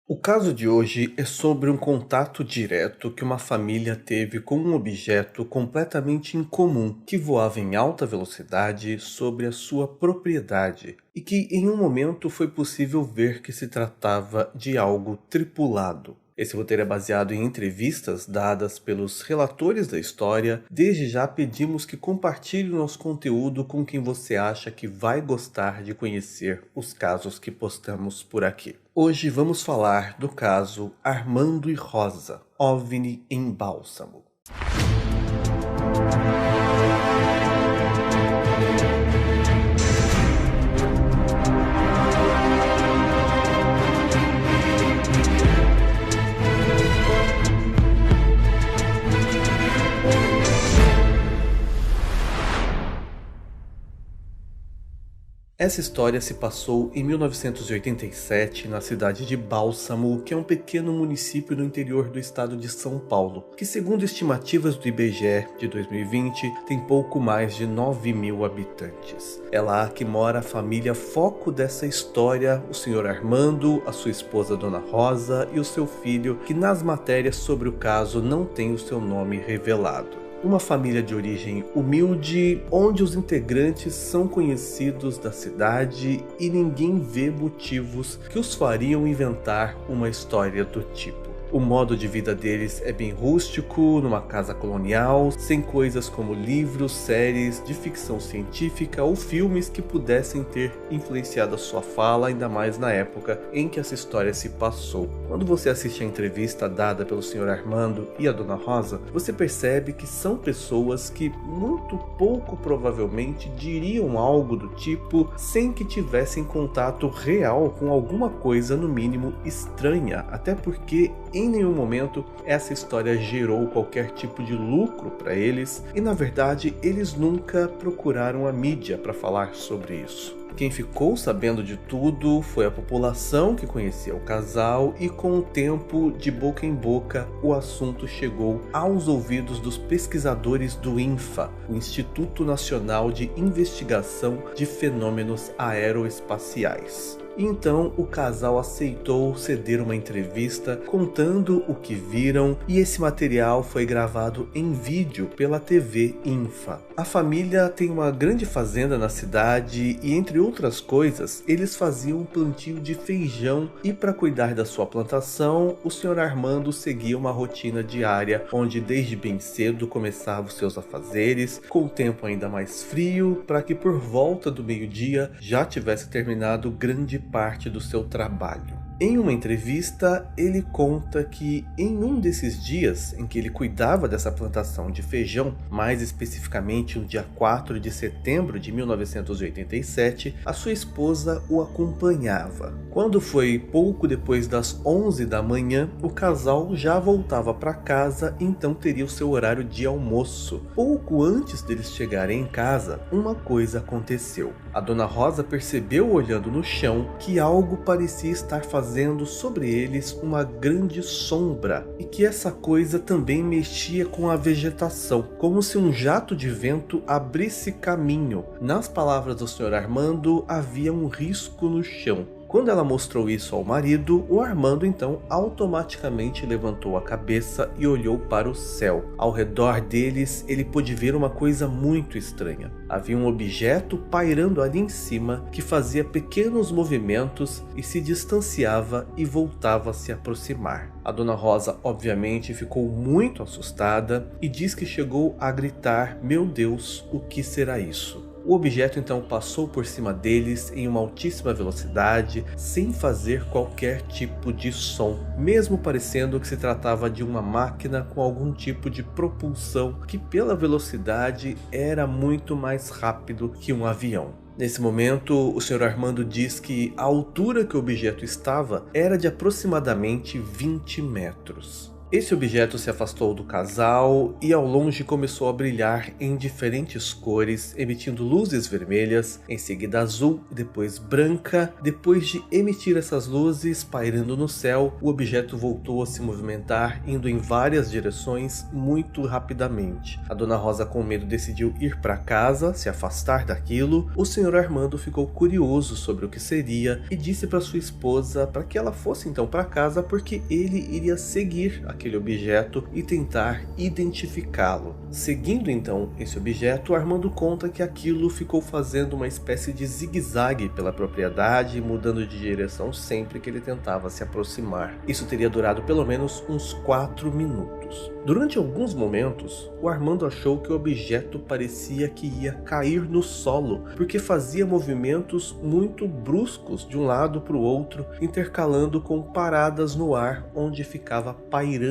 O caso de hoje é sobre um contato direto que uma família teve com um objeto completamente incomum que voava em alta velocidade sobre a sua propriedade e que em um momento foi possível ver que se tratava de algo tripulado. Esse roteiro é baseado em entrevistas dadas pelos relatores da história. Desde já pedimos que compartilhe o nosso conteúdo com quem você acha que vai gostar de conhecer os casos que postamos por aqui. Hoje vamos falar do caso Armando e Rosa, OVNI em Bálsamo. Essa história se passou em 1987 na cidade de Bálsamo, que é um pequeno município no interior do estado de São Paulo, que segundo estimativas do IBGE de 2020 tem pouco mais de 9.000 habitantes. É lá que mora a família foco dessa história, o senhor Armando, a sua esposa Dona Rosa e o seu filho, que nas matérias sobre o caso não tem o seu nome revelado. Uma família de origem humilde, onde os integrantes são conhecidos da cidade e ninguém vê motivos que os fariam inventar uma história do tipo. O modo de vida deles é bem rústico, numa casa colonial, sem coisas como livros, séries de ficção científica ou filmes que pudessem ter influenciado a sua fala, ainda mais na época em que essa história se passou. Quando você assiste a entrevista dada pelo Sr. Armando e a Dona Rosa, você percebe que são pessoas que muito pouco provavelmente diriam algo do tipo sem que tivessem contato real com alguma coisa no mínimo estranha, até porque em nenhum momento essa história gerou qualquer tipo de lucro para eles e na verdade eles nunca procuraram a mídia para falar sobre isso. Quem ficou sabendo de tudo foi a população que conhecia o casal e com o tempo, de boca em boca, o assunto chegou aos ouvidos dos pesquisadores do INFA, o Instituto Nacional de Investigação de Fenômenos Aeroespaciais. Então o casal aceitou ceder uma entrevista contando o que viram e esse material foi gravado em vídeo pela TV INFA. A família tem uma grande fazenda na cidade e, entre outras coisas, eles faziam um plantio de feijão e para cuidar da sua plantação, o Sr. Armando seguia uma rotina diária onde desde bem cedo começava os seus afazeres, com o tempo ainda mais frio, para que por volta do meio-dia já tivesse terminado grande parte do seu trabalho. Em uma entrevista, ele conta que em um desses dias em que ele cuidava dessa plantação de feijão, mais especificamente no dia 4 de setembro de 1987, a sua esposa o acompanhava. Quando foi pouco depois das 11 da manhã, o casal já voltava para casa e então teria o seu horário de almoço. Pouco antes deles chegarem em casa, uma coisa aconteceu. A Dona Rosa percebeu olhando no chão que algo parecia estar fazendo sobre eles uma grande sombra e que essa coisa também mexia com a vegetação, como se um jato de vento abrisse caminho. Nas palavras do Sr. Armando, havia um risco no chão. Quando ela mostrou isso ao marido, o Armando então automaticamente levantou a cabeça e olhou para o céu. Ao redor deles, ele pôde ver uma coisa muito estranha. Havia um objeto pairando ali em cima que fazia pequenos movimentos e se distanciava e voltava a se aproximar. A Dona Rosa obviamente ficou muito assustada e diz que chegou a gritar: "Meu Deus, o que será isso?" O objeto então passou por cima deles em uma altíssima velocidade, sem fazer qualquer tipo de som, mesmo parecendo que se tratava de uma máquina com algum tipo de propulsão que pela velocidade era muito mais rápido que um avião. Nesse momento, o Sr. Armando diz que a altura que o objeto estava era de aproximadamente 20 metros. Esse objeto se afastou do casal e ao longe começou a brilhar em diferentes cores, emitindo luzes vermelhas, em seguida azul, depois branca. Depois de emitir essas luzes pairando no céu, o objeto voltou a se movimentar, indo em várias direções muito rapidamente. A Dona Rosa, com medo, decidiu ir para casa, se afastar daquilo. O Sr. Armando ficou curioso sobre o que seria e disse para sua esposa para que ela fosse então para casa, porque ele iria seguir aquele objeto e tentar identificá-lo. Seguindo então esse objeto, Armando conta que aquilo ficou fazendo uma espécie de zigue-zague pela propriedade, mudando de direção sempre que ele tentava se aproximar. Isso teria durado pelo menos uns 4 minutos. Durante alguns momentos, o Armando achou que o objeto parecia que ia cair no solo, porque fazia movimentos muito bruscos de um lado para o outro, intercalando com paradas no ar onde ficava pairando.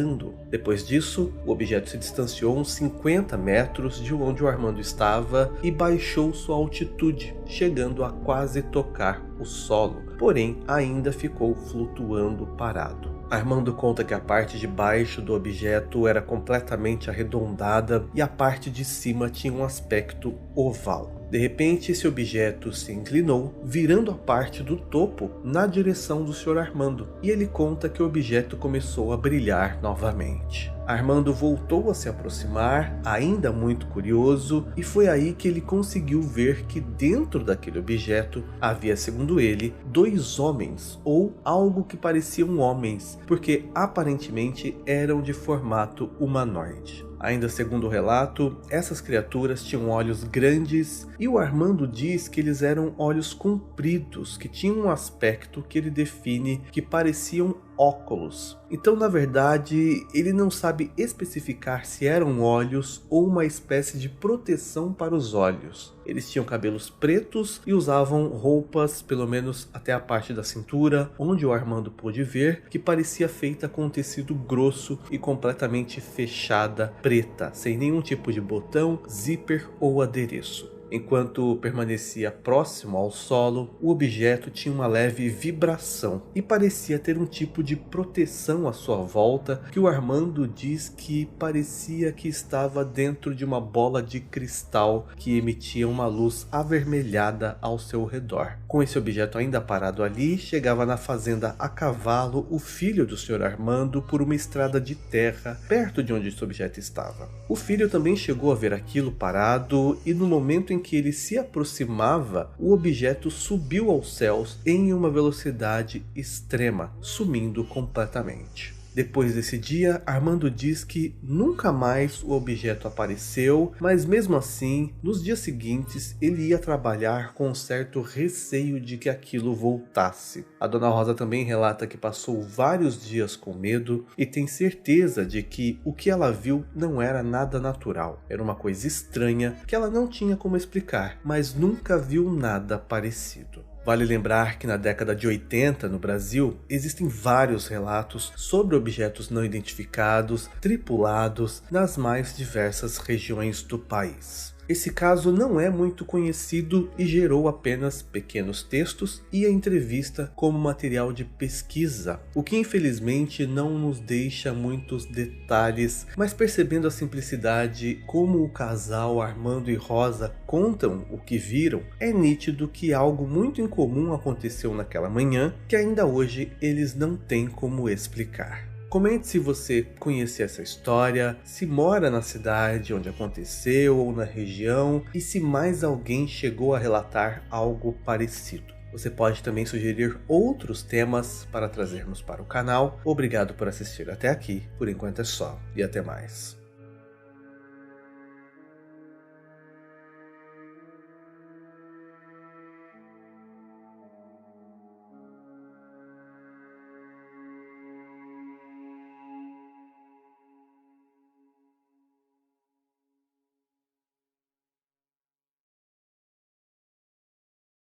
Depois disso, o objeto se distanciou uns 50 metros de onde o Armando estava e baixou sua altitude, chegando a quase tocar o solo, porém ainda ficou flutuando parado. Armando conta que a parte de baixo do objeto era completamente arredondada e a parte de cima tinha um aspecto oval. De repente, esse objeto se inclinou, virando a parte do topo na direção do Sr. Armando, e ele conta que o objeto começou a brilhar novamente. Armando voltou a se aproximar, ainda muito curioso, e foi aí que ele conseguiu ver que dentro daquele objeto havia, segundo ele, 2 homens, ou algo que pareciam homens, porque aparentemente eram de formato humanoide. Ainda segundo o relato, essas criaturas tinham olhos grandes e o Armando diz que eles eram olhos compridos, que tinham um aspecto que ele define que pareciam óculos. Então, na verdade, ele não sabe especificar se eram olhos ou uma espécie de proteção para os olhos. Eles tinham cabelos pretos e usavam roupas, pelo menos até a parte da cintura, onde o Armando pôde ver que parecia feita com um tecido grosso e completamente fechada, preta, sem nenhum tipo de botão, zíper ou adereço. Enquanto permanecia próximo ao solo, o objeto tinha uma leve vibração e parecia ter um tipo de proteção à sua volta, que o Armando diz que parecia que estava dentro de uma bola de cristal que emitia uma luz avermelhada ao seu redor. Com esse objeto ainda parado ali, chegava na fazenda a cavalo o filho do Sr. Armando por uma estrada de terra perto de onde esse objeto estava. O filho também chegou a ver aquilo parado e no momento em que ele se aproximava, o objeto subiu aos céus em uma velocidade extrema, sumindo completamente. Depois desse dia, Armando diz que nunca mais o objeto apareceu, mas mesmo assim, nos dias seguintes, ele ia trabalhar com um certo receio de que aquilo voltasse. A Dona Rosa também relata que passou vários dias com medo e tem certeza de que o que ela viu não era nada natural. Era uma coisa estranha que ela não tinha como explicar, mas nunca viu nada parecido. Vale lembrar que na década de 80, no Brasil, existem vários relatos sobre objetos não identificados, tripulados, nas mais diversas regiões do país. Esse caso não é muito conhecido e gerou apenas pequenos textos e a entrevista como material de pesquisa, o que infelizmente não nos deixa muitos detalhes, mas percebendo a simplicidade como o casal Armando e Rosa contam o que viram, é nítido que algo muito incomum aconteceu naquela manhã que ainda hoje eles não têm como explicar. Comente se você conhece essa história, se mora na cidade onde aconteceu ou na região e se mais alguém chegou a relatar algo parecido. Você pode também sugerir outros temas para trazermos para o canal. Obrigado por assistir até aqui, por enquanto é só e até mais.